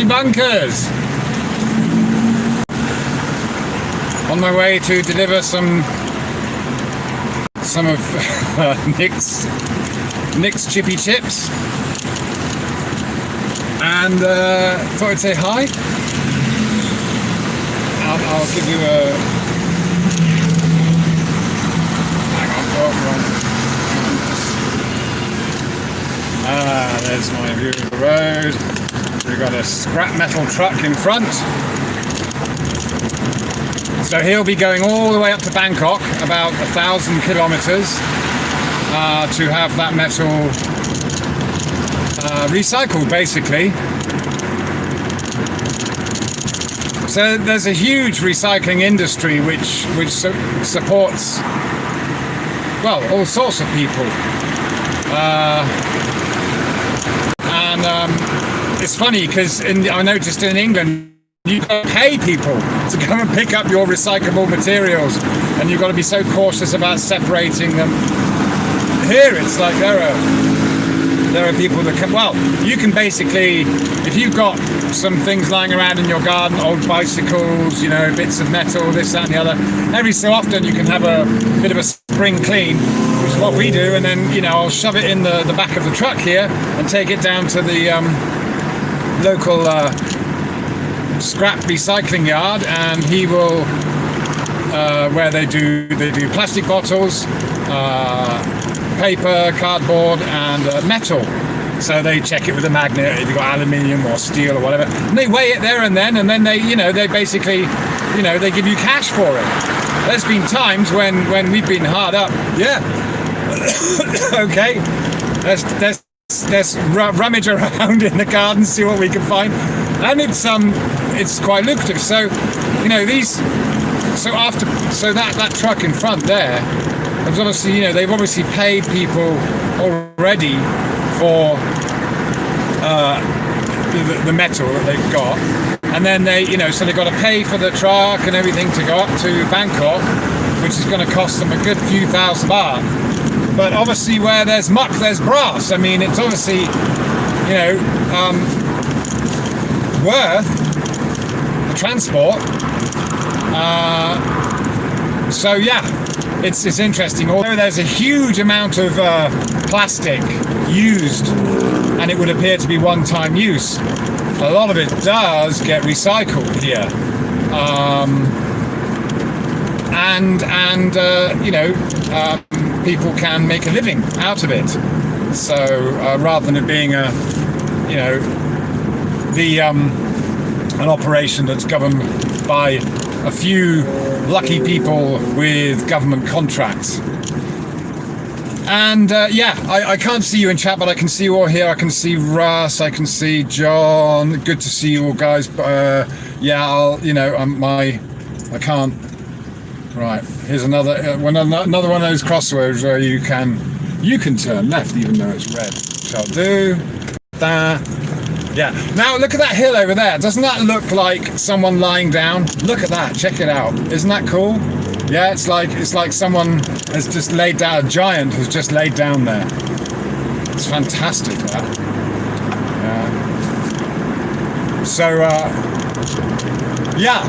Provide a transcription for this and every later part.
Bunkers. On my way to deliver some of Nick's chippy chips, and thought I'd say hi. I'll give you a. Hang on, there's my view of the road. We've got a scrap metal truck in front. So he'll be going all the way up to Bangkok, about 1,000 kilometers, to have that metal recycled, basically. So there's a huge recycling industry which supports, well, all sorts of people. It's funny because I noticed in England, you've got to pay people to come and pick up your recyclable materials, and you've got to be so cautious about separating them. Here it's like there are people that can, well, you can basically, if you've got some things lying around in your garden, old bicycles, you know, bits of metal, this, that and the other, every so often you can have a bit of a spring clean, which is what we do, and then, you know, I'll shove it in the back of the truck here and take it down to the local scrap recycling yard, and he will where they do plastic bottles, paper, cardboard, and metal. So they check it with a magnet if you've got aluminium or steel or whatever, and they weigh it there and then they, you know, they basically, you know, they give you cash for it. There's been times when we've been hard up, yeah. Okay, let's rummage around in the garden, see what we can find, and it's quite lucrative. So, you know, so that truck in front there, there's obviously, you know, they've obviously paid people already for the metal that they've got, and then they, you know, so they've got to pay for the truck and everything to go up to Bangkok, which is going to cost them a good few thousand baht. But obviously where there's muck, there's brass. I mean, it's obviously, you know, worth the transport. So yeah, it's interesting. Although there's a huge amount of plastic used, and it would appear to be one-time use, a lot of it does get recycled here. And you know, people can make a living out of it. So rather than it being a, you know, an operation that's governed by a few lucky people with government contracts. And yeah, I can't see you in chat, but I can see you all here. I can see Russ, I can see John. Good to see you all, guys. Yeah, I'll, you know, I can't. Right, here's another one of those crossroads where you can turn left even though it's red. Shall do. There. Yeah. Now look at that hill over there. Doesn't that look like someone lying down? Look at that. Check it out. Isn't that cool? Yeah, it's like someone has just laid down. A giant has just laid down there. It's fantastic, that. Yeah. So yeah.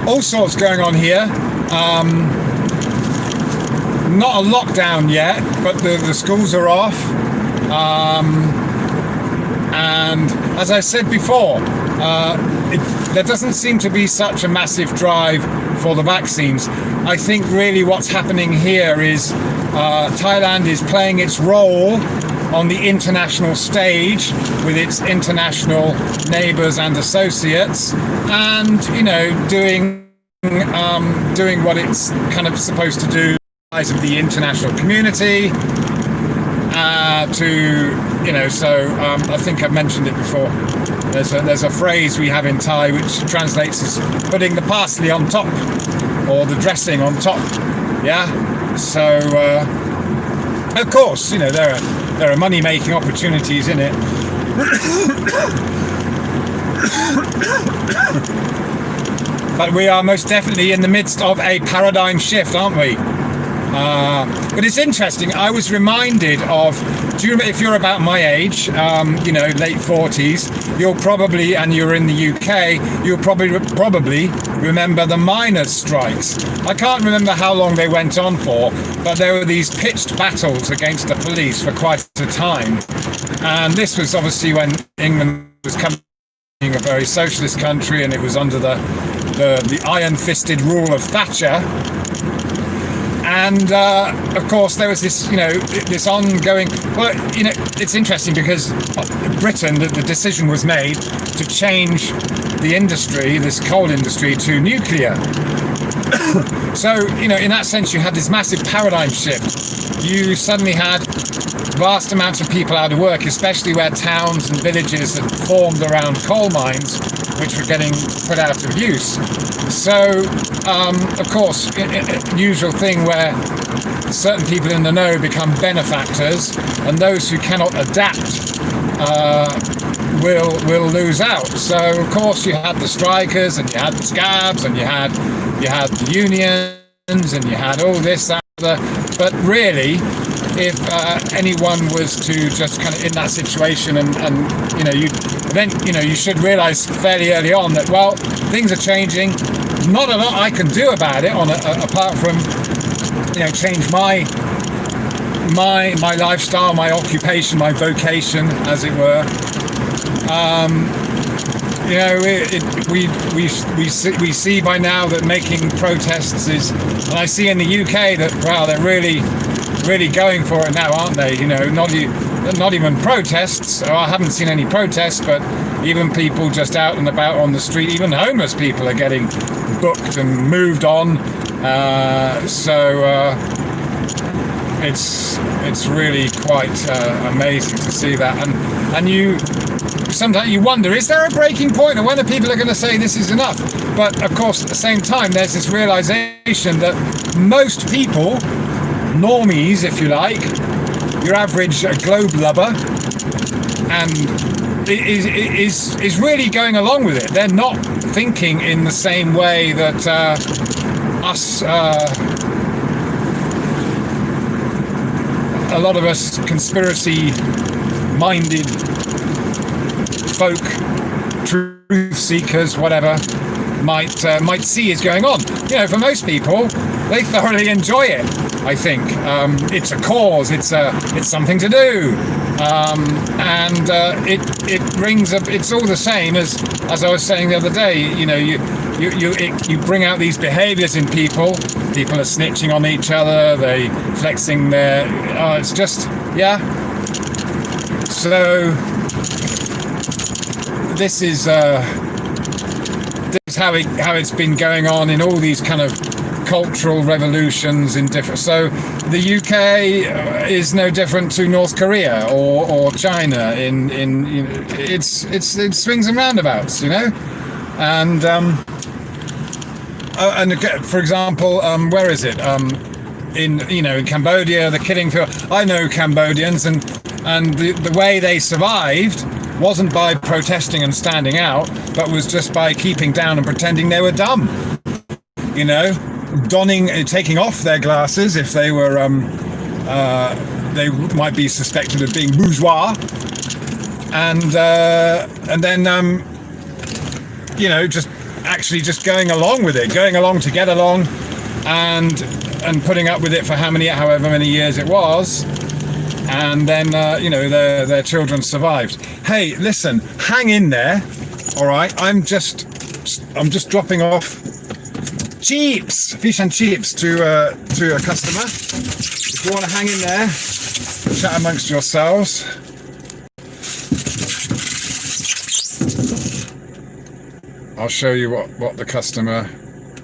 All sorts going on here. Not a lockdown yet, but the schools are off. And as I said before, there doesn't seem to be such a massive drive for the vaccines. I think really what's happening here is Thailand is playing its role on the international stage with its international neighbours and associates, and, you know, doing what it's kind of supposed to do, eyes of the international community. You know, so I think I've mentioned it before. There's a phrase we have in Thai which translates as putting the parsley on top, or the dressing on top. Yeah. So of course, you know, there are money-making opportunities in it. But we are most definitely in the midst of a paradigm shift, aren't we? But it's interesting. I was reminded of, do you remember, if you're about my age, you know, late 40s, you'll probably, and you're in the UK, you'll probably remember the miners' strikes. I can't remember how long they went on for, but there were these pitched battles against the police for quite a time. And this was obviously when England was becoming a very socialist country, and it was under the iron-fisted rule of Thatcher. And of course, there was this, you know, this ongoing. Well, you know, it's interesting because Britain, the decision was made to change the industry, this coal industry, to nuclear. So, you know, in that sense, you had this massive paradigm shift. You suddenly had vast amounts of people out of work, especially where towns and villages had formed around coal mines, which were getting put out of use. So, of course, usual thing where certain people in the know become benefactors, and those who cannot adapt will lose out. So, of course, you had the strikers, and you had the scabs, and you had the unions, and you had all this, that, but really, if anyone was to just kind of in that situation, and you know, you should realize fairly early on that, well, things are changing. Not a lot I can do about it apart from, you know, change my lifestyle, my occupation, my vocation, as it were. You know, we see by now that making protests is, and I see in the UK that, wow, they're really going for it now, aren't they? You know, not even protests. I haven't seen any protests, but even people just out and about on the street, even homeless people are getting booked and moved on. It's really quite amazing to see that, and you sometimes you wonder, is there a breaking point, or when are people going to say this is enough? But of course, at the same time, there's this realization that most people, normies, if you like, your average globe lubber, and is really going along with it. They're not thinking in the same way that us, a lot of us conspiracy-minded folk, truth seekers, whatever, might see is going on. You know, for most people, they thoroughly enjoy it. I think it's a cause. It's something to do, and it brings up. It's all the same as I was saying the other day. You know, you bring out these behaviours in people. People are snitching on each other. They flexing their. It's just, yeah. So this is how it's been going on in all these kind of cultural revolutions in different. So the UK is no different to North Korea or China in you know, it swings and roundabouts, you know, and for example, where is it? In Cambodia, the killing field. I know Cambodians, and the way they survived wasn't by protesting and standing out, but was just by keeping down and pretending they were dumb. You know, taking off their glasses if they were, they might be suspected of being bourgeois, and then you know, just going along with it, going along to get along, and putting up with it for however many years it was. And then, you know, their children survived. Hey, listen, hang in there. All right, I'm just dropping off fish and chips to a customer. If you want to hang in there, chat amongst yourselves. I'll show you what the customer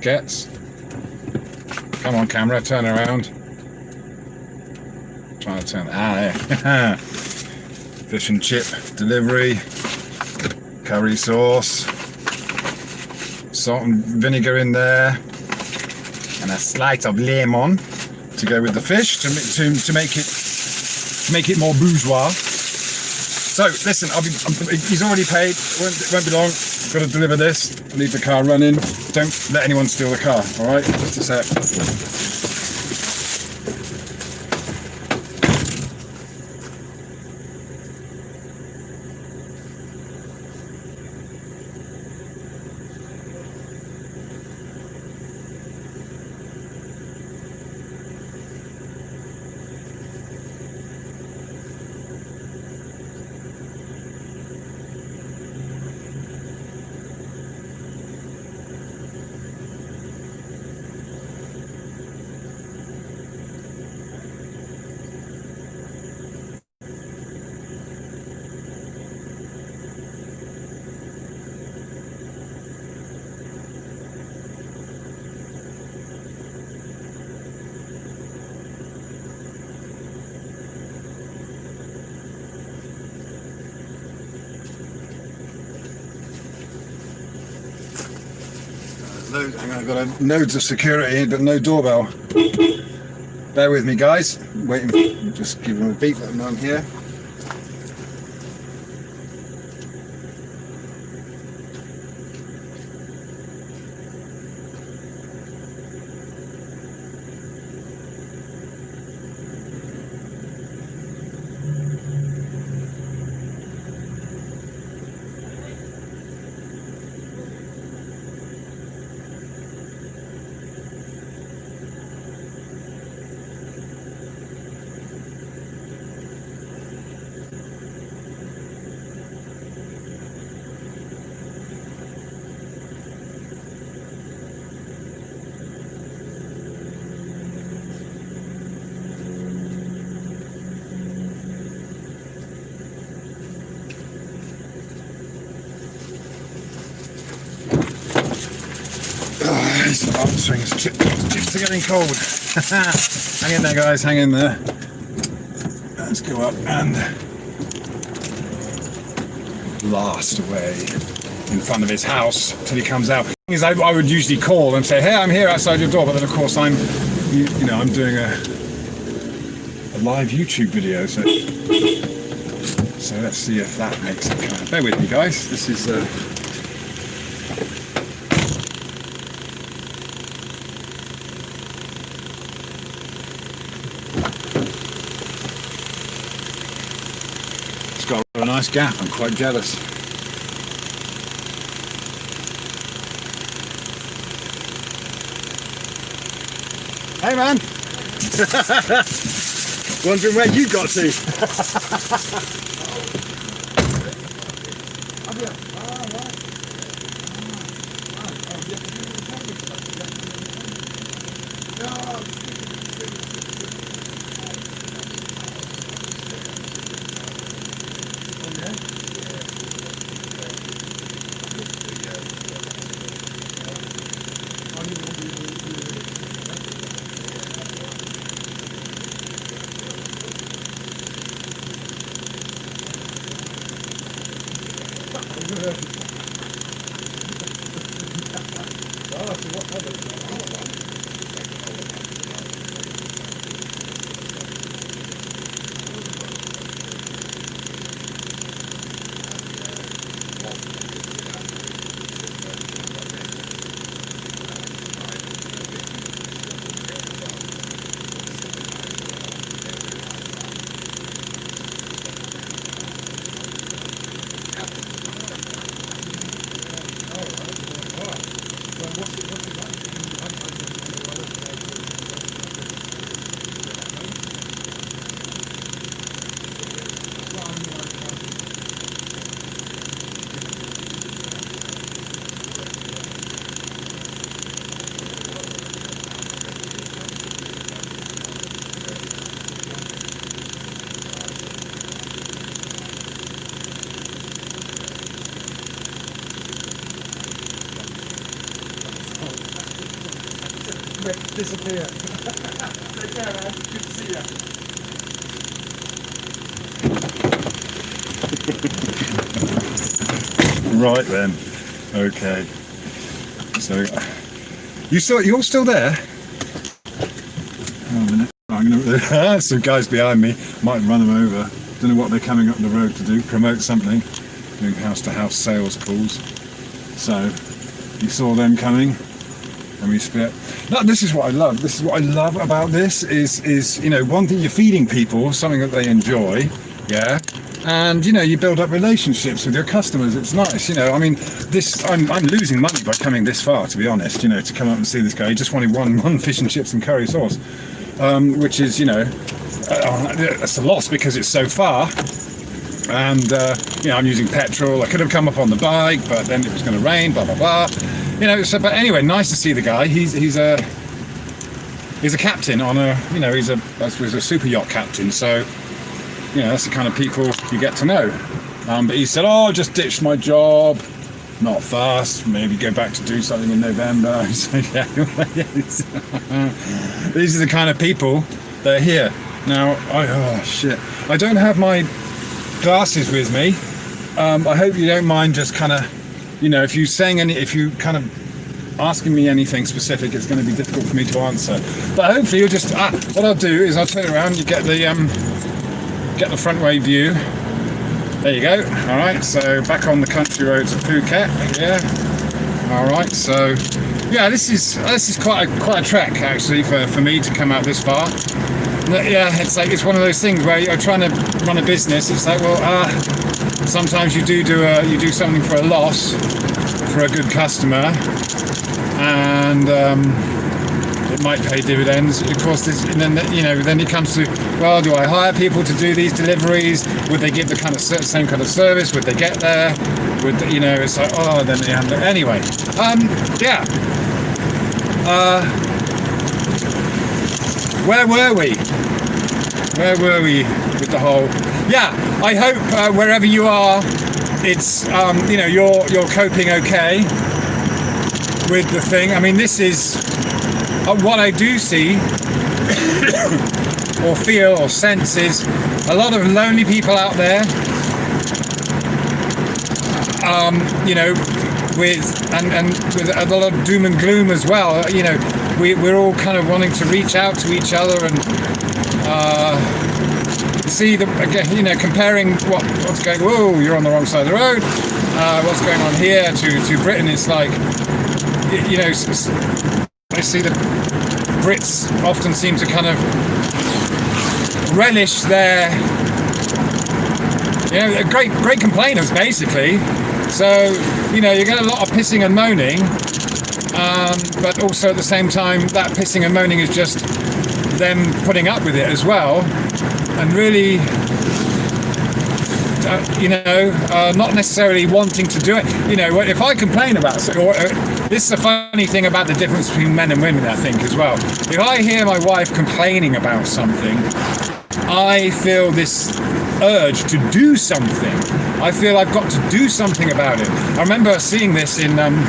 gets. Come on, camera, turn around. Trying to turn. There. Fish and chip delivery, curry sauce, salt and vinegar in there, and a slice of lemon to go with the fish to make it more bourgeois. So listen, he's already paid. Won't be long. Got to deliver this. Leave the car running. Don't let anyone steal the car. All right, just a sec. Hang on, I've got loads of security, but no doorbell. Bear with me, guys. Waiting, just give them a beep that I'm here. These answering chips are getting cold. Hang in there, guys, hang in there. Let's go up and blast away in front of his house till he comes out. I would usually call and say, hey, I'm here outside your door, but then of course I'm doing a live YouTube video, so let's see if that makes it kind of. Bear with me, guys. This is it's got a nice gap. I'm quite jealous. Hey man! Wondering where you got to? Disappear. Take care, man. Good to see you. Right then. Okay. So you're still there? Oh, a minute. I'm gonna some guys behind me. Might run them over. Don't know what they're coming up the road to do. Promote something. Doing house-to-house sales calls. So you saw them coming. And we split. No, this is what I love. This is what I love about this is one thing, you're feeding people something that they enjoy, yeah, and you build up relationships with your customers. It's nice, I mean, this I'm losing money by coming this far, to be honest. To come up and see this guy. He just wanted one fish and chips and curry sauce, which is that's a loss because it's so far. And I'm using petrol. I could have come up on the bike, but then it was going to rain. Blah blah blah. But anyway, nice to see the guy. He's a captain on a, he's a super yacht captain. So, that's the kind of people you get to know. But he said, oh, I just ditched my job. Not fast. Maybe go back to do something in November. So, yeah. These are the kind of people that are here. Now, oh shit. I don't have my glasses with me. I hope you don't mind just kind of, if you kind of asking me anything specific, it's going to be difficult for me to answer. But hopefully you'll just, what I'll do is I'll turn around, you get the front way view. There you go. All right, so back on the country roads of Phuket. Yeah. All right, so yeah, this is quite a trek actually for me to come out this far. Yeah, it's one of those things where you're trying to run a business. It's like, well, sometimes you do something for a loss for a good customer, and it might pay dividends. Of course, then it comes to, well, do I hire people to do these deliveries? Would they give the same kind of service? Would they get there? It's like, oh, then they have anyway. Yeah. Where were we? Where were we with the whole? Yeah, I hope wherever you are, it's you're coping okay with the thing. I mean, this is what I do see or feel or sense is a lot of lonely people out there. With a lot of doom and gloom as well. We're all kind of wanting to reach out to each other and see comparing what's going. Whoa, you're on the wrong side of the road. What's going on here to Britain? It's like, I see the Brits often seem to kind of relish their, great complainers basically. So, you get a lot of pissing and moaning, but also at the same time, that pissing and moaning is just them putting up with it as well, and really, not necessarily wanting to do it. If I complain about something, this is a funny thing about the difference between men and women, I think, as well. If I hear my wife complaining about something, I feel this urge to do something. I feel I've got to do something about it. I remember seeing this in Men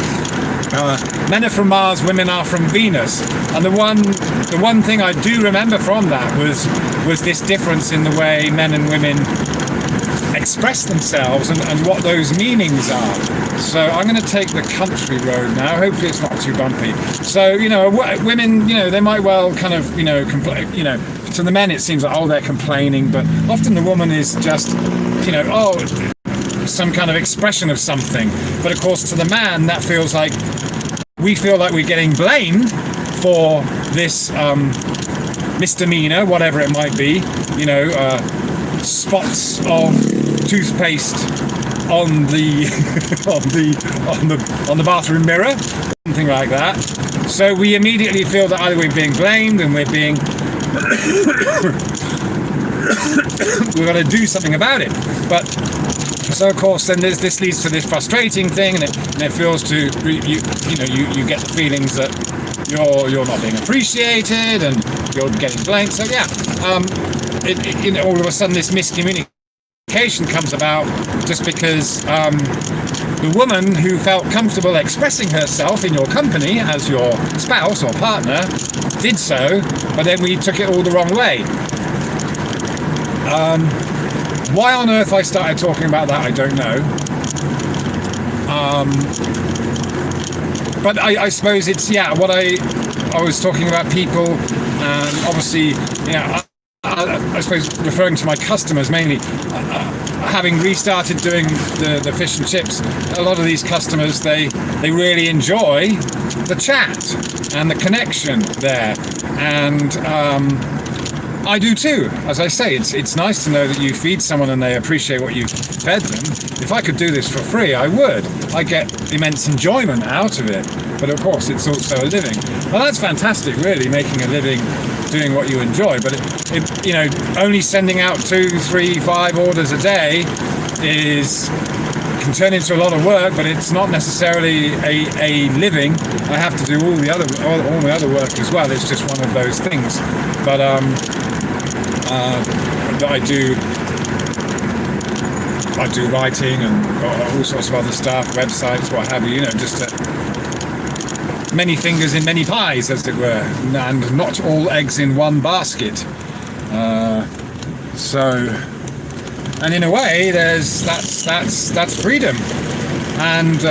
Are From Mars, Women Are From Venus, and the one thing I do remember from that was this difference in the way men and women express themselves and what those meanings are. So I'm going to take the country road now. Hopefully it's not too bumpy. So women, they might well kind of complain. To the men it seems like, they're complaining, but often the woman is just some kind of expression of something. But of course to the man that feels like we feel like we're getting blamed for this misdemeanor, whatever it might be. Spots of toothpaste on the on the bathroom mirror, something like that. So we immediately feel that either we're being blamed and we're being we've got to do something about it. But so of course then this leads to this frustrating thing, and it feels to you get the feelings that you're not being appreciated and you're getting blamed. So yeah, all of a sudden this miscommunication comes about just because the woman who felt comfortable expressing herself in your company as your spouse or partner did so, but then we took it all the wrong way. Why on earth I started talking about that, I don't know. But I suppose it's, what I was talking about people, and obviously, I suppose referring to my customers mainly, having restarted doing the fish and chips, a lot of these customers, they really enjoy the chat and the connection there, and I do too. As I say, it's nice to know that you feed someone and they appreciate what you've fed them. If I could do this for free, I would. I get immense enjoyment out of it, but of course it's also a living. Well, that's fantastic, really, making a living doing what you enjoy, but it only sending out 2, 3, 5 orders a day can turn into a lot of work, but it's not necessarily a living. I have to do all my other work as well. It's just one of those things. But I do writing and all sorts of other stuff, websites, what have you. Just many fingers in many pies, as it were, and not all eggs in one basket. And in a way, that's freedom, and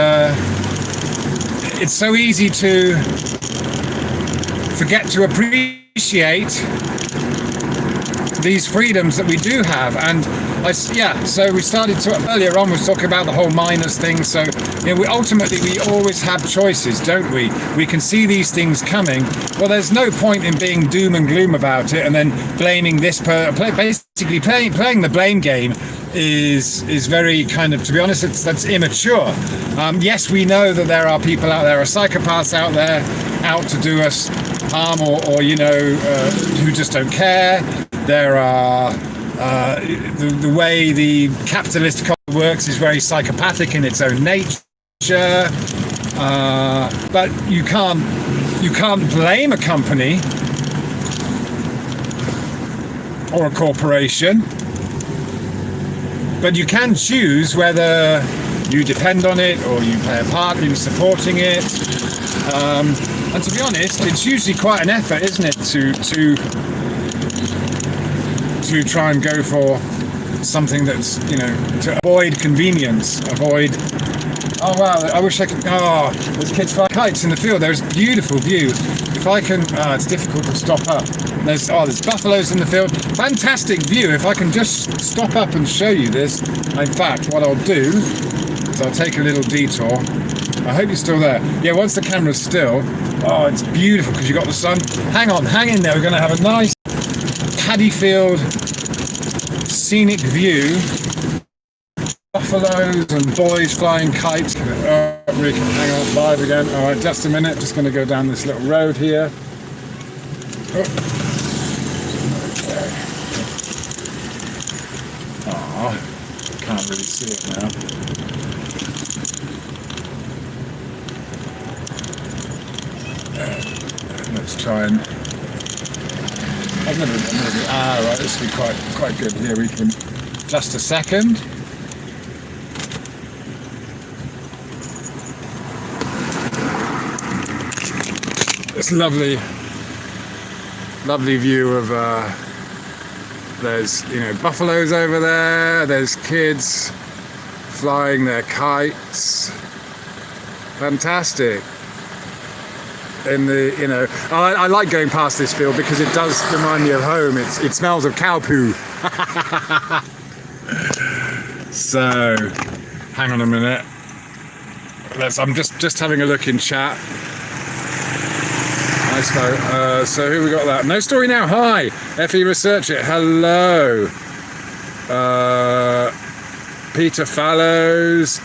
it's so easy to forget to appreciate these freedoms that we do have. And so we started to earlier on was talking about the whole miners thing. So we always have choices, don't we? We can see these things coming. Well, there's no point in being doom and gloom about it and then blaming basically playing the blame game is very kind of, to be honest, that's immature. Yes, we know that there are people out there, are psychopaths out there out to do us harm, or who just don't care. There are the way the capitalist economy works is very psychopathic in its own nature. But you can't blame a company or a corporation. But you can choose whether you depend on it or you play a part in supporting it. And to be honest, it's usually quite an effort, isn't it, to try and go for something that's, to avoid convenience, avoid. Oh wow! I wish I could. Oh, there's kids flying kites in the field. There's a beautiful view. If I can, it's difficult to stop up. There's buffaloes in the field. Fantastic view. If I can just stop up and show you this. In fact, what I'll do is I'll take a little detour. I hope you're still there. Yeah, once the camera's still, oh, it's beautiful because you've got the sun. Hang in there. We're going to have a nice paddy field, scenic view. Buffaloes and boys flying kites. Rick, hang on, live again. All right, just a minute. Just going to go down this little road here. Can't really see it now. Let's try and. Right. This will be quite good. Here we can. Just a second. This lovely view of there's buffaloes over there, there's kids flying their kites. Fantastic. In the I like going past this field because it does remind me of home. It smells of cow poo. So hang on a minute. I'm just having a look in chat. So who we got that? No Story Now. Hi, FE Research It. Hello, Peter Fallows,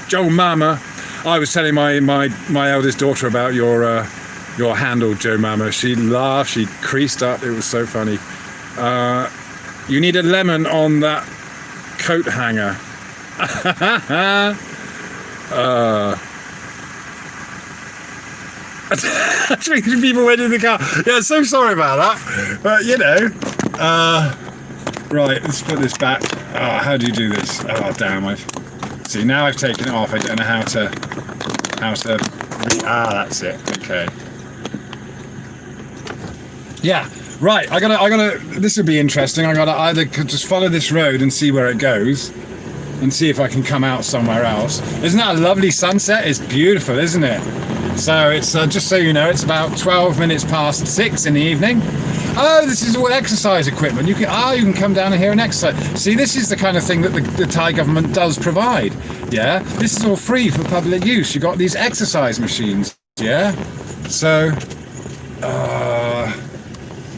Joe Mama. I was telling my eldest daughter about your handle, Joe Mama. She laughed. She creased up. It was so funny. You need a lemon on that coat hanger. Three people went in the car. Yeah, so sorry about that. But right, let's put this back. Oh, how do you do this? Oh damn! See, now I've taken it off. I don't know how to. That's it. Okay. Yeah. Right. I gotta. This would be interesting. I gotta either just follow this road and see where it goes, and see if I can come out somewhere else. Isn't that a lovely sunset? It's beautiful, isn't it? So it's just so you know, it's about 12 minutes past 6 in the evening. Oh, this is all exercise equipment. You can come down here and exercise. See, this is the kind of thing that the Thai government does provide. Yeah, this is all free for public use. You got these exercise machines. Yeah, so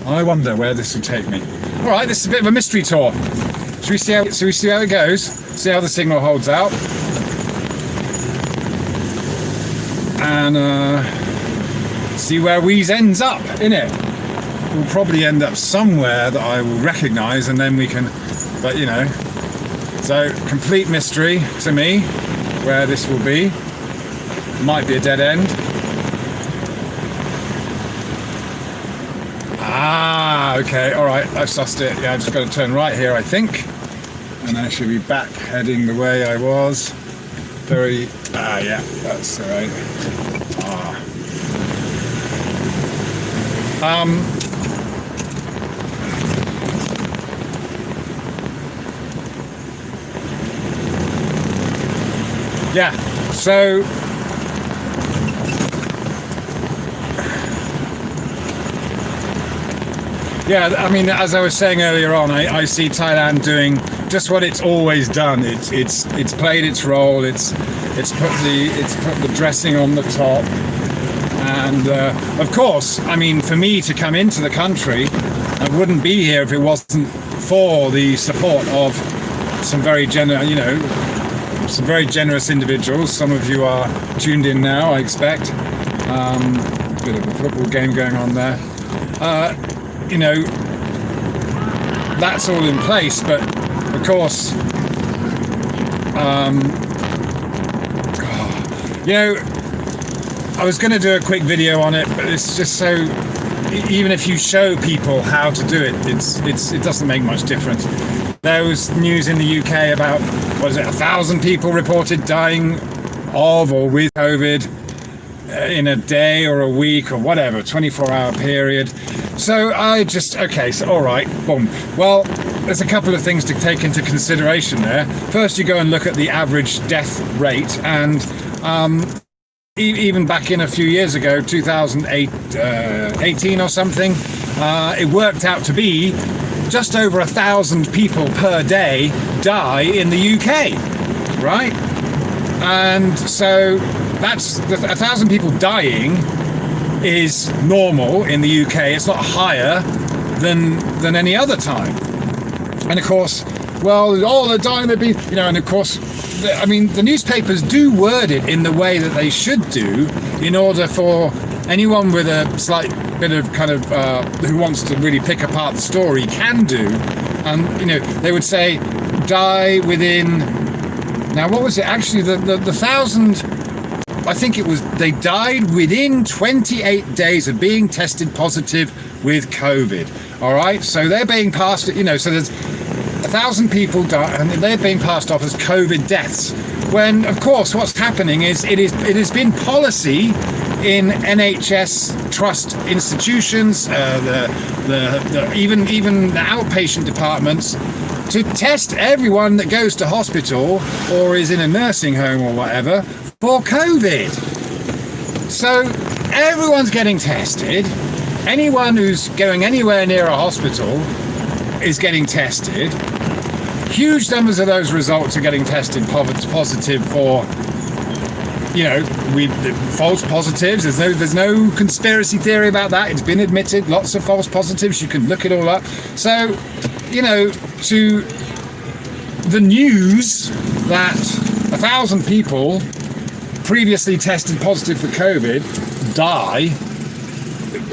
I wonder where this will take me. All right, this is a bit of a mystery tour. Should we see how it goes? See how the signal holds out. And see where we ends up, innit? We'll probably end up somewhere that I will recognise, and then we can, so complete mystery to me where this will be. Might be a dead end. Okay, alright, I've sussed it. Yeah, I've just got to turn right here, I think, and I should be back heading the way I was. Yeah, that's alright. Yeah, so Yeah, I mean, as I was saying earlier on, I see Thailand doing just what it's always done. It's played its role. It's put the dressing on the top, and of course, I mean, for me to come into the country, I wouldn't be here if it wasn't for the support of some very some very generous individuals. Some of you are tuned in now, I expect. Bit of a football game going on there. That's all in place, but of course, I was going to do a quick video on it, but it's just so, even if you show people how to do it, it doesn't make much difference. There was news in the UK about, 1,000 people reported dying of or with COVID in a day or a week or whatever, 24-hour period. So all right, boom. Well, there's a couple of things to take into consideration there. First, you go and look at the average death rate, and even back in a few years ago, 2018 or something, it worked out to be just over 1,000 people per day die in the UK, right? And so that's 1,000 people dying is normal in the UK. It's not higher than any other time. And of course, they're dying, they'd be, and of course, the newspapers do word it in the way that they should do, in order for anyone with a slight bit of who wants to really pick apart the story can do. And they would say die within, now what was it actually, the 1,000, I think it was, they died within 28 days of being tested positive with COVID. All right, so they're being passed, so there's 1,000 people die, and they're being passed off as COVID deaths. When, of course, what's happening is it has been policy in NHS trust institutions, even the outpatient departments, to test everyone that goes to hospital or is in a nursing home or whatever for COVID. So everyone's getting tested. Anyone who's going anywhere near a hospital is getting tested. Huge numbers of those results are getting tested positive for, false positives. There's no conspiracy theory about that. It's been admitted. Lots of false positives. You can look it all up. So, to the news that 1,000 people previously tested positive for COVID die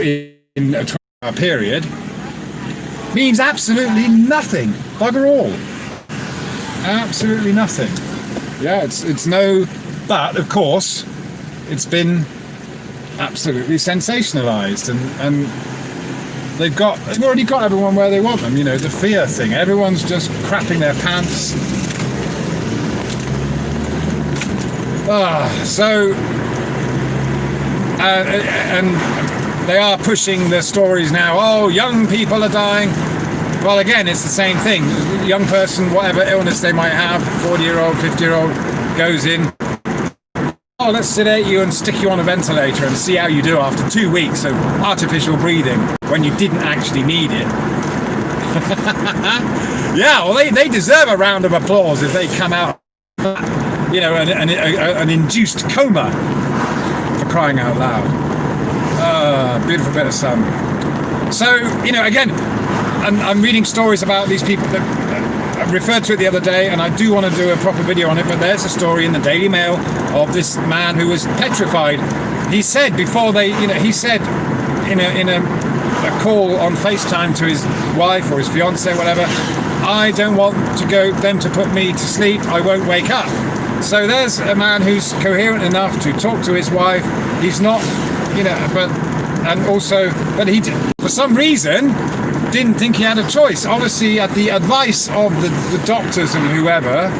in a 24-hour period means absolutely nothing. Bugger all. Absolutely nothing. Yeah, it's no, but of course, it's been absolutely sensationalized, and they've already got everyone where they want them. The fear thing. Everyone's just crapping their pants. And they are pushing the stories now. Oh, young people are dying. Well, again, it's the same thing. Young person, whatever illness they might have, 40-year-old, 50-year-old, goes in. Oh, let's sedate you and stick you on a ventilator and see how you do after 2 weeks of artificial breathing when you didn't actually need it. Yeah, well, they deserve a round of applause if they come out, an induced coma, for crying out loud. Beautiful bit of sun. So, again, I'm reading stories about these people that I referred to it the other day, and I do want to do a proper video on it, but there's a story in the Daily Mail of this man who was petrified. He said before he said in a call on FaceTime to his wife or his fiance, whatever, I don't want them to put me to sleep. I won't wake up. So there's a man who's coherent enough to talk to his wife. He's not, but he, for some reason, didn't think he had a choice. Obviously, at the advice of the doctors and whoever,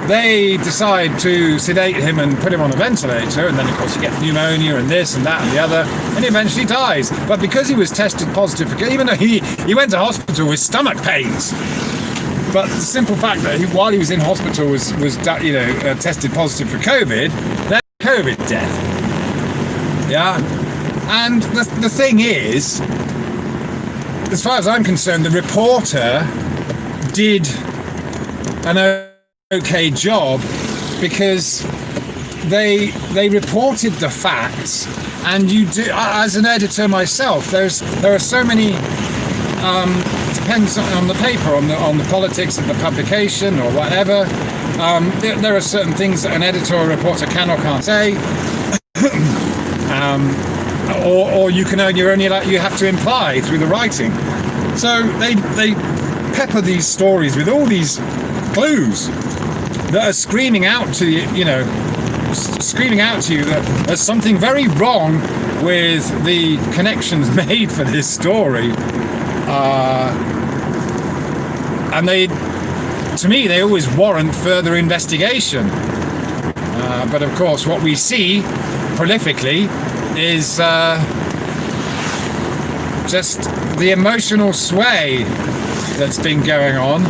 they decide to sedate him and put him on a ventilator, and then of course you get pneumonia and this and that and the other, and he eventually dies. But because he was tested positive for, even though he went to hospital with stomach pains, but the simple fact that while he was in hospital was tested positive for COVID, that's COVID death. Yeah, and the thing is, as far as I'm concerned, the reporter did an okay job, because they reported the facts, and you do, as an editor myself, there are so many, depends on the paper, on the politics of the publication or whatever. There are certain things that an editor or reporter can or can't say, or you have to imply through the writing. So they pepper these stories with all these clues that are screaming out to you, that there's something very wrong with the connections made for this story, and to me, they always warrant further investigation. But of course, what we see prolifically is just the emotional sway that's been going on.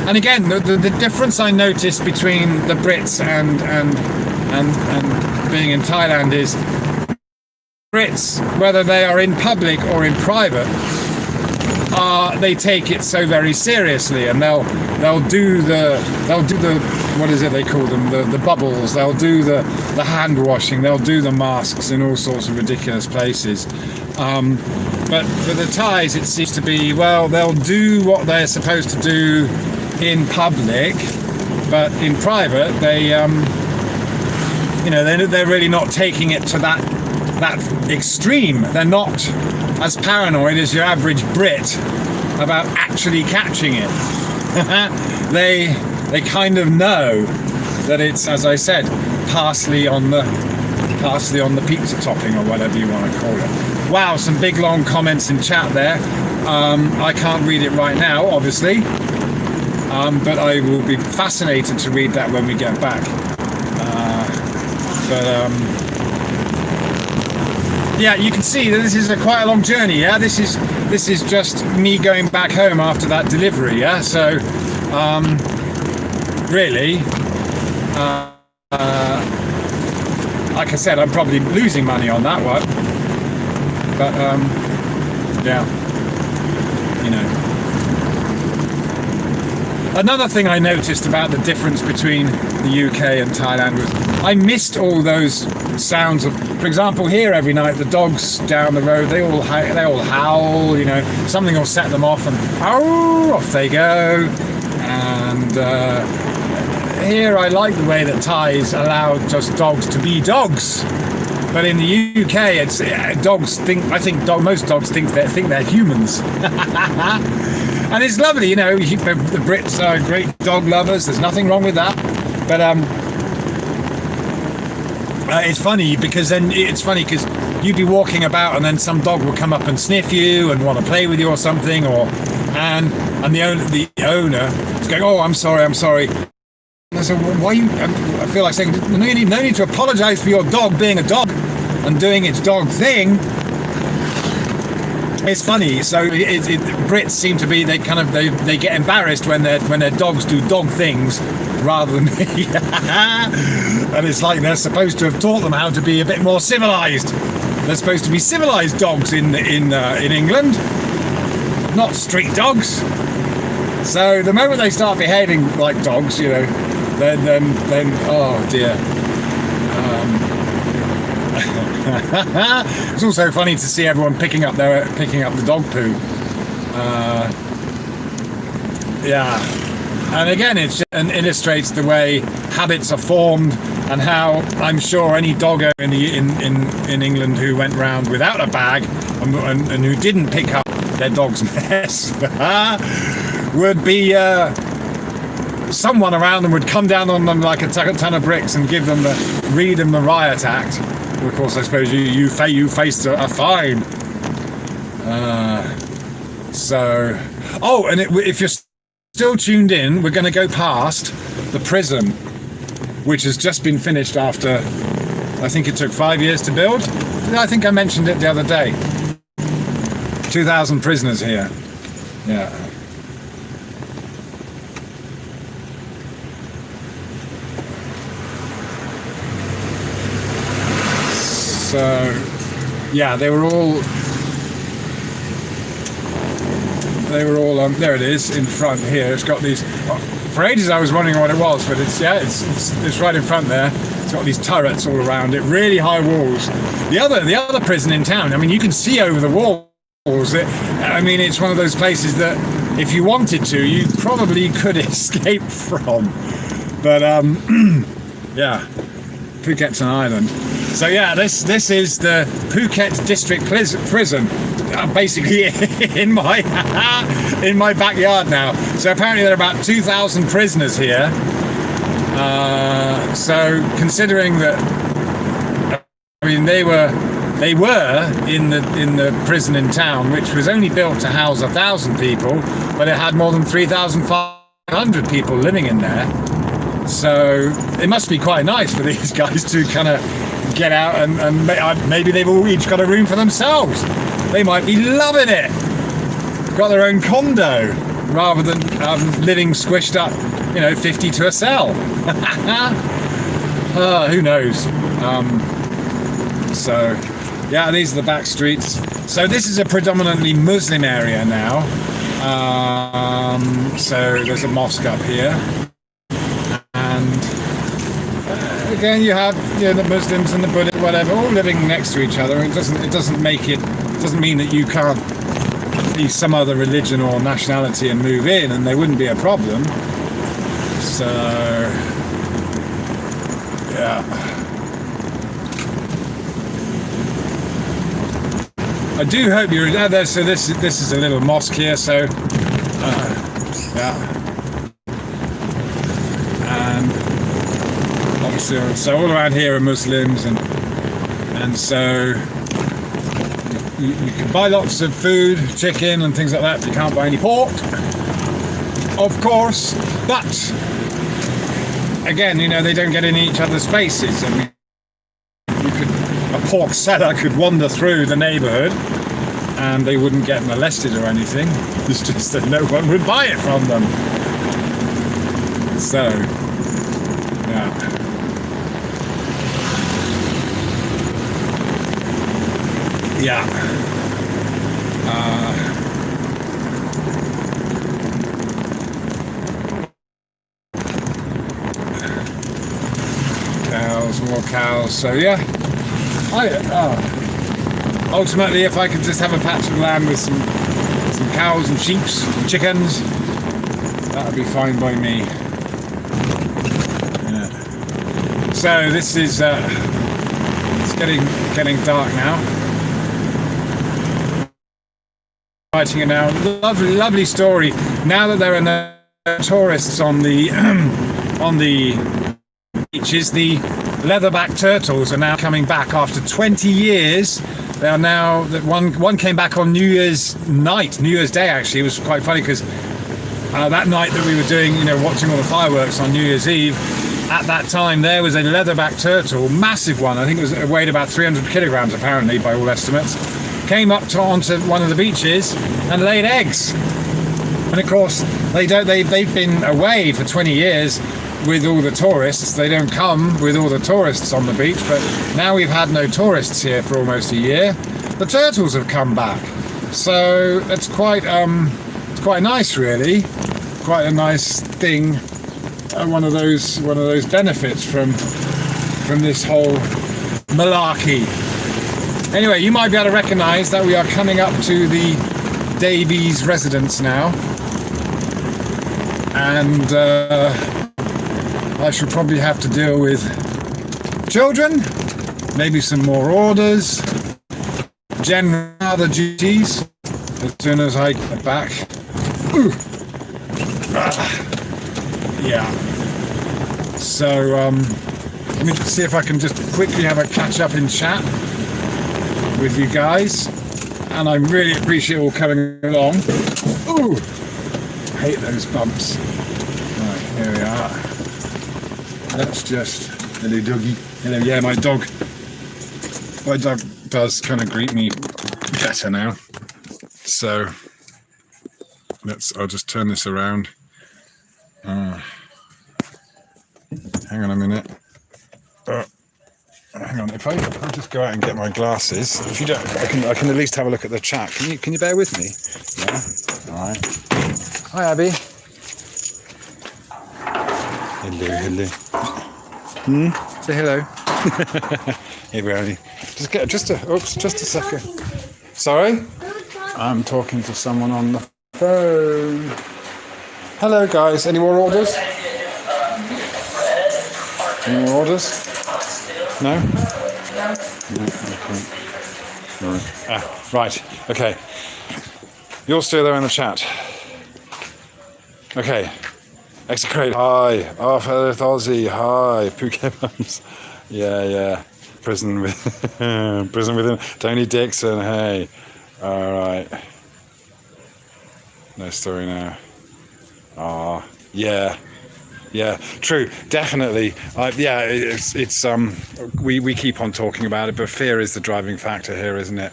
And again, the difference I noticed between the Brits and being in Thailand is, Brits, whether they are in public or in private, they take it so very seriously, and they'll do the what is it they call them, the bubbles, they'll do the hand washing, they'll do the masks in all sorts of ridiculous places. But for the Thais, it seems to be, well, they'll do what they're supposed to do in public, but in private, they're really not taking it to that extreme. They're not as paranoid as your average Brit about actually catching it. They kind of know that it's, as I said, parsley on the pizza topping, or whatever you want to call it. Wow, some big long comments in chat there. I can't read it right now, obviously, but I will be fascinated to read that when we get back. Yeah, you can see that this is quite a long journey. Yeah, this is just me going back home after that delivery. Yeah, so really, like I said, I'm probably losing money on that one. But yeah, Another thing I noticed about the difference between the UK and Thailand was I missed all those sounds of, for example, here every night the dogs down the road, they all howl, something will set them off, and off they go. And here I like the way that Thais allow just dogs to be dogs. But in the UK, it's dogs think. I think most dogs think they're humans, and it's lovely. The Brits are great dog lovers. There's nothing wrong with that. But it's funny because you'd be walking about, and then some dog will come up and sniff you and want to play with you or something, and the owner is going, "Oh, I'm sorry." I said, well, why you? I feel like saying, no need to apologise for your dog being a dog and doing its dog thing. It's funny. So Brits seem to be, they get embarrassed when their dogs do dog things rather than me. And it's like they're supposed to have taught them how to be a bit more civilised. They're supposed to be civilised dogs in England, not street dogs. So the moment they start behaving like dogs, then oh dear. It's also funny to see everyone picking up the dog poo. Yeah, and again, it illustrates the way habits are formed, and how I'm sure any doggo in England who went round without a bag and who didn't pick up their dog's mess would be. Someone around them would come down on them like a ton of bricks and read them the riot act. Of course, I suppose you faced a fine. If you're still tuned in, we're going to go past the prison, which has just been finished after, I think it took 5 years to build. I think I mentioned it the other day. 2,000 prisoners here. Yeah. So yeah, they were all there it is in front here. It's got these, for ages I was wondering what it was, but it's right in front there. It's got these turrets all around it, really high walls. The other prison in town, I mean, you can see over the walls. I mean, it's one of those places that if you wanted to, you probably could escape from. But yeah, Phuket's an island. So yeah, this is the Phuket District Prison, basically in my backyard now. So apparently there are about 2,000 prisoners here. So considering that, I mean, they were in the prison in town, which was only built to house 1,000 people, but it had more than 3,500 people living in there. So it must be quite nice for these guys to kind of get out and maybe they've all each got a room for themselves. They might be loving it. Got their own condo rather than living squished up, 50 to a cell. Who knows? So yeah, these are the back streets. So this is a predominantly Muslim area now. So there's a mosque up here. And again, you have the Muslims and the Buddhists, whatever, all living next to each other. It doesn't mean that you can't be some other religion or nationality and move in, and there wouldn't be a problem. So yeah, I do hope you're there. So this is a little mosque here. So yeah. So all around here are Muslims, and so you can buy lots of food, chicken and things like that. You can't buy any pork, of course, but again, they don't get in each other's faces. I mean, a pork seller could wander through the neighbourhood and they wouldn't get molested or anything. It's just that no one would buy it from them. So yeah. Yeah. Cows, more cows. So yeah, ultimately, if I could just have a patch of land with some cows and sheep and chickens, that would be fine by me. Yeah. So this is it's getting dark now. Writing it now. Lovely story. Now that there are no tourists on the beaches, the leatherback turtles are now coming back after 20 years. They are now that one came back on New Year's Day. Actually, it was quite funny because that night that we were doing, watching all the fireworks on New Year's Eve. At that time, there was a leatherback turtle, massive one. I think it weighed about 300 kilograms, apparently, by all estimates. Came up onto one of the beaches and laid eggs. And of course, they've been away for 20 years with all the tourists. They don't come with all the tourists on the beach, but now we've had no tourists here for almost a year. The turtles have come back, so it's quite nice, really. Quite a nice thing. One of those benefits from this whole malarkey. Anyway, you might be able to recognise that we are coming up to the Davies residence now, and I should probably have to deal with children, maybe some more orders, general other duties as soon as I get back. Ooh. Yeah. So let me see if I can just quickly have a catch up in chat with you guys, and I really appreciate all coming along. Ooh, hate those bumps. Right, here we are. Let's just, hello doggy. Hello, yeah, my dog does kind of greet me better now. So I'll just turn this around. Hang on a minute. Hang on, if I'll just go out and get my glasses. If you don't, I can at least have a look at the chat. Can you bear with me? Yeah. All right. Hi, Abby. Hello. Say hello. Hey, Brownie. Just a second. Sorry? I'm talking to someone on the phone. Hello, guys. Any more orders? Any more orders? No? No. Okay. Right. Okay. You're still there in the chat. Okay. Execrate. Hi. Fellow Aussie. Hi. Phuket Mums. Yeah. Prison within. Tony Dixon. Hey. All right. No story now. Yeah, true, definitely. It's we keep on talking about it, but fear is the driving factor here, isn't it?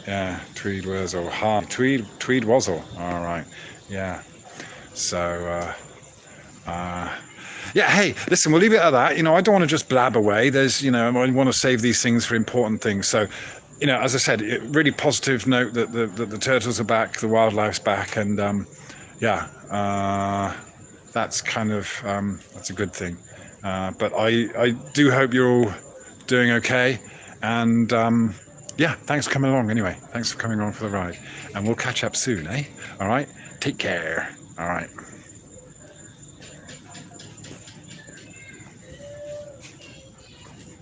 Yeah, Tweed Wuzzle. Hi, Tweed Wuzzle. All right, yeah. So, yeah. Hey, listen, we'll leave it at that. You know, I don't want to just blab away. There's, you know, I want to save these things for important things. So, you know, as I said, really positive note that the turtles are back, the wildlife's back, and that's kind of that's a good thing. But I do hope you're all doing okay, and thanks for coming along anyway. Thanks for coming along for the ride, and we'll catch up soon, eh? All right, take care. All right.